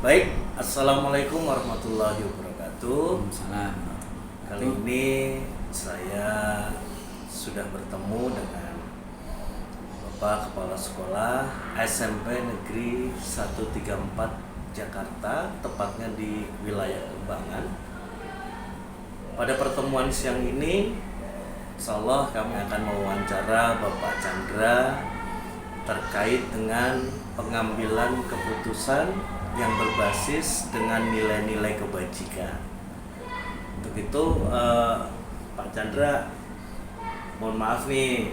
Baik, Assalamualaikum warahmatullahi wabarakatuh. Waalaikumsalam. Kali ini saya sudah bertemu dengan Bapak Kepala Sekolah SMP Negeri 134 Jakarta, tepatnya di wilayah Kembangan. Pada pertemuan siang ini, insya Allah kami akan mewawancara Bapak Chandra terkait dengan pengambilan keputusan yang berbasis dengan nilai-nilai kebajikan. Untuk itu Pak Chandra, mohon maaf nih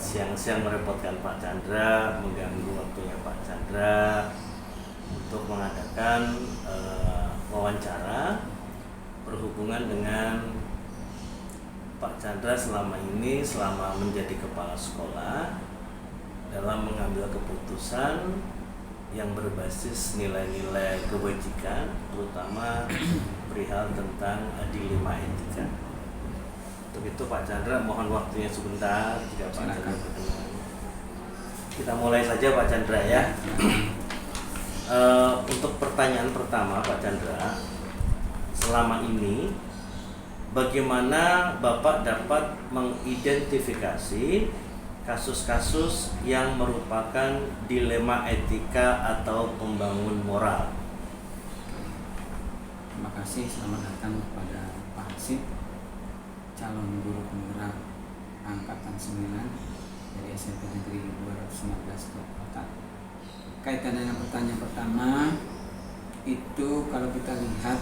siang-siang merepotkan Pak Chandra, mengganggu waktunya Pak Chandra untuk mengadakan wawancara berhubungan dengan Pak Chandra selama menjadi kepala sekolah dalam mengambil keputusan yang berbasis nilai-nilai kebajikan, terutama perihal tentang dilema etika. Untuk itu Pak Chandra, mohon waktunya sebentar jika Pak Chandra berkenan. Kita mulai saja Pak Chandra ya. Untuk pertanyaan pertama Pak Chandra, selama ini bagaimana Bapak dapat mengidentifikasi kasus-kasus yang merupakan dilema etika atau pembangun moral? Terima kasih, selamat datang kepada Pak Hasib, calon guru penggerak angkatan 9 dari SMP Negeri 219 Jakarta. Kaitan dengan pertanyaan pertama, itu kalau kita lihat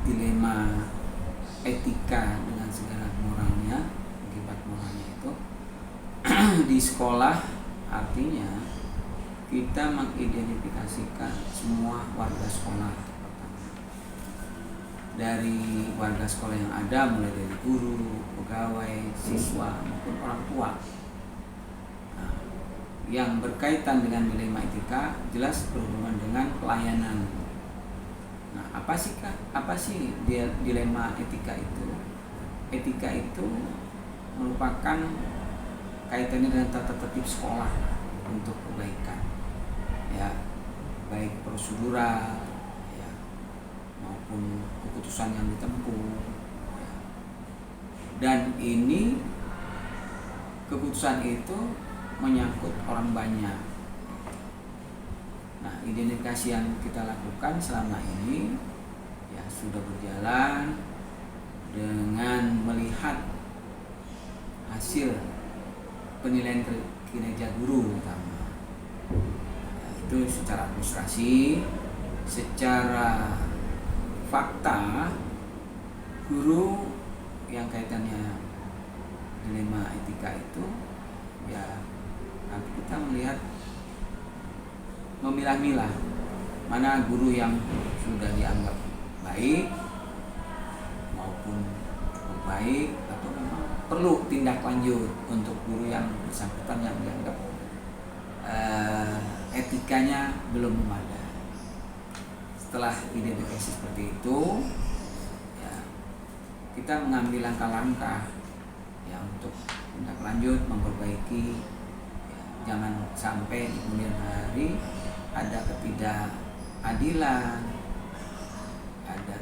dilema etika dengan segala moralnya, akibat moralnya itu di sekolah, artinya kita mengidentifikasikan semua warga sekolah, dari warga sekolah yang ada, mulai dari guru, pegawai, siswa maupun orang tua. Nah, yang berkaitan dengan dilema etika jelas berhubungan dengan pelayanan. Nah, apa sih dilema etika itu? Etika itu merupakan kaitannya dengan tata tertib sekolah untuk kebaikan, ya, baik prosedural, ya, maupun keputusan yang ditempuh, ya. Dan ini keputusan itu menyangkut orang banyak. Nah, identifikasi yang kita lakukan selama ini ya sudah berjalan dengan melihat hasil penilaian kinerja guru utama, itu secara administrasi, secara fakta, guru yang kaitannya dilema etika itu ya nanti kita melihat memilah-milah mana guru yang sudah dianggap baik maupun cukup baik, atau memang perlu tindak lanjut untuk guru yang bersangkutan yang dianggap etikanya belum memadai. Setelah identifikasi seperti itu, ya, kita mengambil langkah-langkah ya untuk tindak lanjut, memperbaiki, ya, jangan sampai di kemudian hari ada ketidakadilan, ada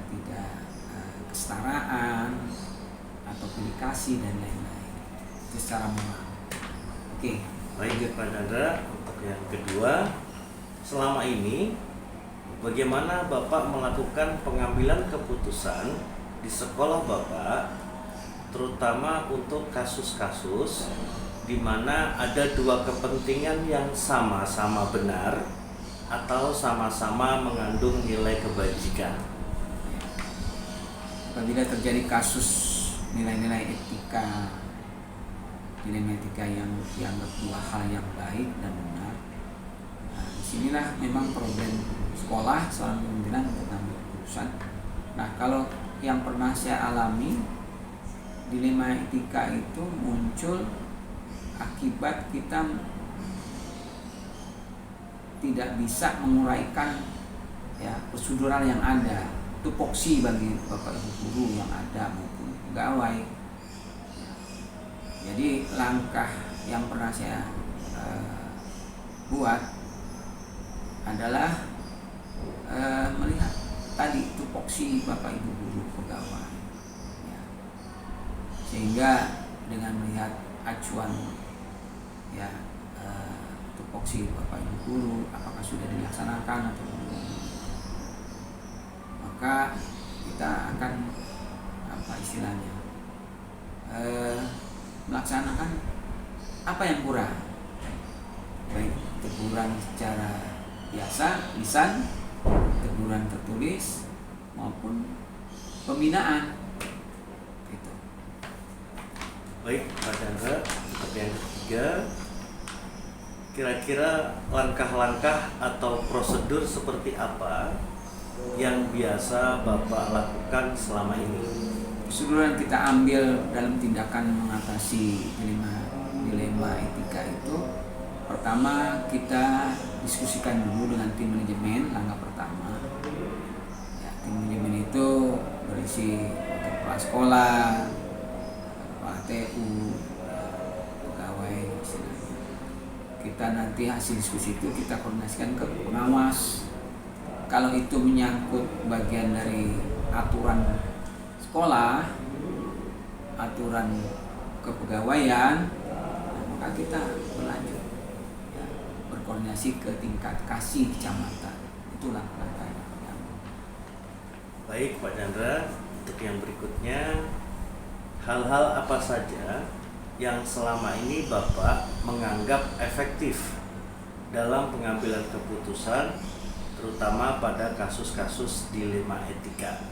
kesetaraan atau aplikasi dan lain-lain. Itu secara moral. Oke. Baik Pak Chandra, untuk yang kedua, selama ini bagaimana Bapak melakukan pengambilan keputusan di sekolah Bapak, terutama untuk kasus-kasus di mana ada dua kepentingan yang sama-sama benar atau sama-sama mengandung nilai kebajikan? Apabila terjadi kasus nilai-nilai etika, dilema etika yang dianggap dua hal yang baik dan benar, nah, disinilah memang problem sekolah, seorang pimpinan untuk mengambil keputusan. Nah, kalau yang pernah saya alami, dilema etika itu muncul akibat kita tidak bisa menguraikan ya prosedural yang ada, tupoksi bagi bapak ibu guru yang ada maupun pegawai. Jadi langkah yang pernah saya buat adalah tupoksi Bapak Ibu guru pegawai, ya. Sehingga dengan melihat acuan, ya, tupoksi Bapak Ibu guru apakah sudah dilaksanakan atau belum, maka kita akan melaksanakan apa yang kurang, baik teguran secara biasa, lisan, teguran tertulis, maupun pembinaan. Gitu. Baik, Pak Chandra, untuk yang ketiga, kira-kira langkah-langkah atau prosedur seperti apa yang biasa Bapak lakukan selama ini? Prosedur yang kita ambil dalam tindakan mengatasi dilema etika itu, pertama kita diskusikan dulu dengan tim manajemen. Langkah pertama, ya, tim manajemen itu berisi kepala sekolah, kepala TU, pegawai istilahnya. Kita nanti hasil diskusi itu kita koordinasikan ke pengawas. Kalau itu menyangkut bagian dari aturan sekolah, aturan kepegawaian, maka kita berlanjut, ya, berkoordinasi ke tingkat kasih kecamatan. Itulah langkah yang Baik, Pak Chandra, untuk yang berikutnya, hal-hal apa saja yang selama ini Bapak menganggap efektif dalam pengambilan keputusan, terutama pada kasus-kasus dilema etika?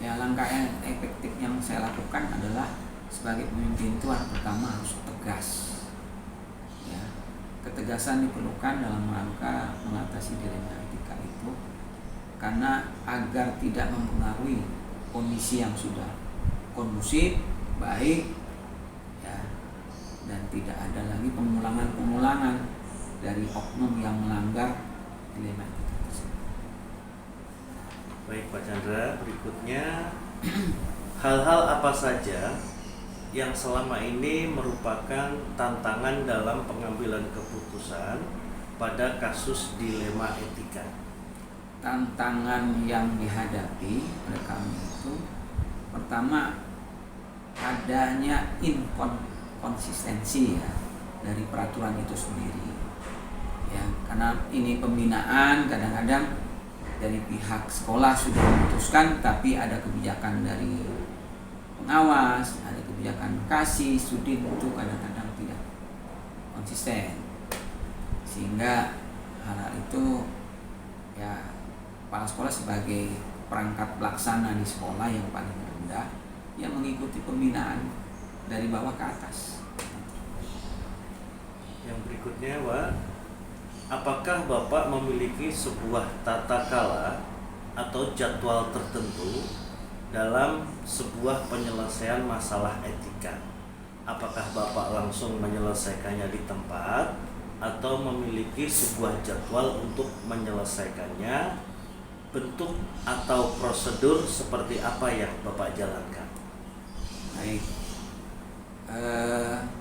Ya, langkah yang efektif yang saya lakukan adalah sebagai pemimpin itu pertama harus tegas. Ya, ketegasan diperlukan dalam rangka mengatasi dilema etika itu, karena agar tidak mempengaruhi kondisi yang sudah kondusif, baik, ya, dan tidak ada lagi pengulangan dari oknum yang melanggar dilema etika. Baik, Pak Chandra, berikutnya hal-hal apa saja yang selama ini merupakan tantangan dalam pengambilan keputusan pada kasus dilema etika? Tantangan yang dihadapi oleh kami itu, pertama adanya inkonsistensi, ya, dari peraturan itu sendiri, ya, karena ini pembinaan kadang-kadang dari pihak sekolah sudah memutuskan, tapi ada kebijakan dari pengawas, ada kebijakan kasih, sudin, itu kadang-kadang tidak konsisten, sehingga hal itu, ya, kepala sekolah sebagai perangkat pelaksana di sekolah yang paling rendah, yang mengikuti pembinaan dari bawah ke atas. Yang berikutnya, Pak, apakah Bapak memiliki sebuah tata kala atau jadwal tertentu dalam sebuah penyelesaian masalah etika? Apakah Bapak langsung menyelesaikannya di tempat atau memiliki sebuah jadwal untuk menyelesaikannya? Bentuk atau prosedur seperti apa yang Bapak jalankan? Baik,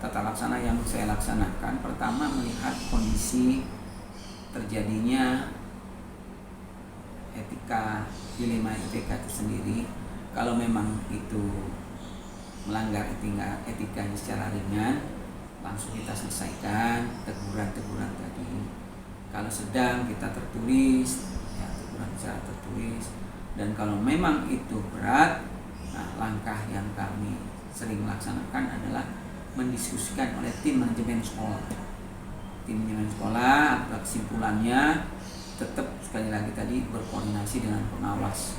tata laksana yang saya laksanakan, pertama melihat kondisi terjadinya dilema etika itu sendiri. Kalau memang itu melanggar etikanya secara ringan, langsung kita selesaikan teguran-teguran tadi. Kalau sedang, kita tertulis, ya, teguran secara tertulis. Dan kalau memang itu berat, nah, langkah yang kami sering laksanakan adalah mendiskusikan oleh tim manajemen sekolah. Tim manajemen sekolah, kesimpulannya tetap sekali lagi tadi berkoordinasi dengan pengawas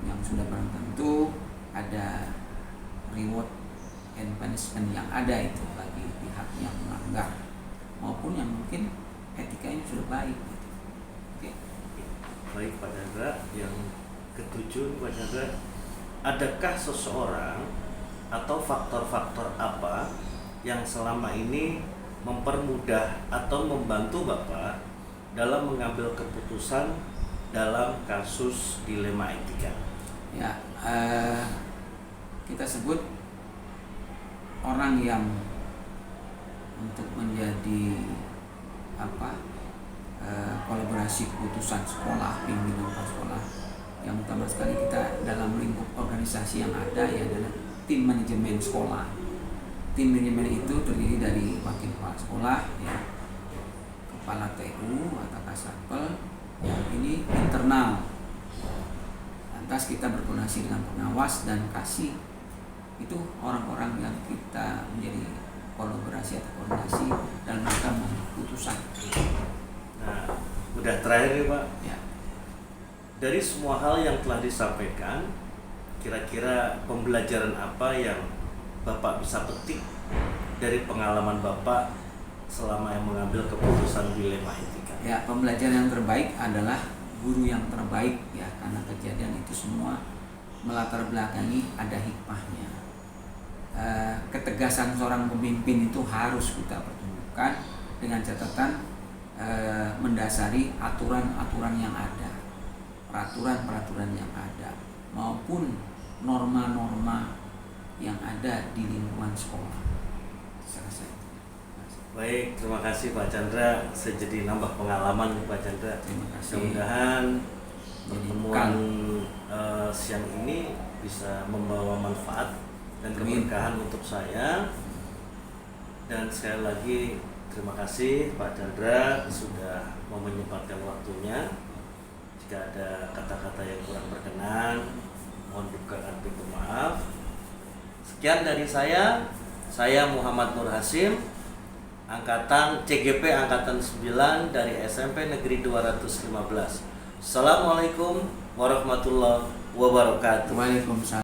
yang sudah barang tentu ada reward and punishment yang ada itu bagi pihak yang melanggar maupun yang mungkin etikanya sudah baik. Oke. Baik, Pak Chandra. Yang ketujuh, Pak Chandra, adakah seseorang atau faktor-faktor apa yang selama ini mempermudah atau membantu Bapak dalam mengambil keputusan dalam kasus dilema etika? Ya, kita sebut orang yang untuk menjadi kolaborator kolaborasi keputusan sekolah, pimpinan sekolah. Yang utama sekali kita dalam lingkup organisasi yang ada ya adalah tim manajemen sekolah. Tim manajemen itu terdiri dari wakil kepala sekolah, ya, kepala TU atau Kasatpel, ya, ini internal. Lantas kita berkoordinasi dengan pengawas dan kasih, itu orang-orang yang kita menjadi kolaborasi atau koordinasi dalam rangka membuat keputusan. Nah, udah terakhir nih Pak. Ya. Dari semua hal yang telah disampaikan, kira-kira pembelajaran apa yang Bapak bisa petik dari pengalaman Bapak selama yang mengambil keputusan dilema etika? Ya, pembelajaran yang terbaik adalah guru yang terbaik, ya, karena kejadian itu semua melatar belakangi ada hikmahnya. Ketegasan seorang pemimpin itu harus kita pertemukan dengan catatan mendasari aturan-aturan yang ada, peraturan-peraturan yang ada, maupun norma-norma yang ada di lingkungan sekolah. Baik, terima kasih Pak Chandra. Saya jadi nambah pengalaman nih Pak Chandra. Terima kasih. Mudah-mudahan pertemuan siang ini bisa membawa manfaat dan keberkahan untuk saya. Dan sekali lagi terima kasih Pak Chandra sudah mau menyempatkan waktunya. Jika ada kata-kata yang kurang berkenan, mohon dibukakan pintu maaf. Sekian dari saya Muhammad Nur Hasim, Angkatan CGP Angkatan 9 dari SMP Negeri 215. Assalamualaikum warahmatullahi wabarakatuh. Waalaikumsalam.